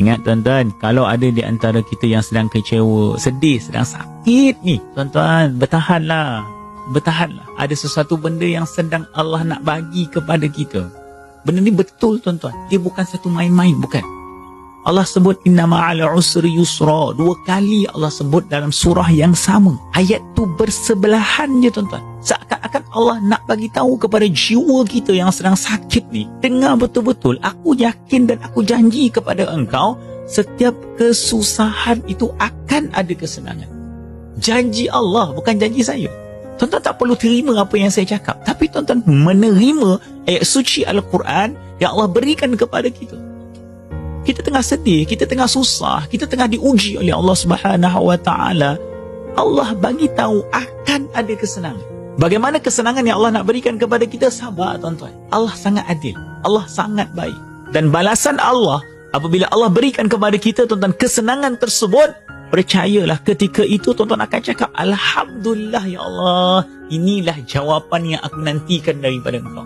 Ingat tuan-tuan, kalau ada di antara kita yang sedang kecewa, sedih, sedang sakit ni, tuan-tuan, bertahanlah. Bertahanlah. Ada sesuatu benda yang sedang Allah nak bagi kepada kita. Benda ni betul tuan-tuan. Dia bukan satu main-main, bukan. Allah sebut inna ma'al usri yusra. 2 kali Allah sebut dalam surah yang sama. Ayat tu bersebelahan je tuan-tuan. Seakan-akan Allah nak bagi tahu kepada jiwa kita yang sedang sakit ni, dengar betul-betul, aku yakin dan aku janji kepada engkau, setiap kesusahan itu akan ada kesenangan. Janji Allah, bukan janji saya. Tuan-tuan tak perlu terima apa yang saya cakap, tapi tuan-tuan menerima ayat suci Al-Quran yang Allah berikan kepada kita. Kita tengah sedih, kita tengah susah, kita tengah diuji oleh Allah Subhanahu Wa Taala. Allah bagi tahu akan ada kesenangan. Bagaimana kesenangan yang Allah nak berikan kepada kita? Sabar tuan-tuan. Allah sangat adil. Allah sangat baik. Dan balasan Allah apabila Allah berikan kepada kita tuan-tuan kesenangan tersebut, percayalah ketika itu tuan-tuan akan cakap, Alhamdulillah ya Allah, inilah jawapan yang aku nantikan daripada engkau.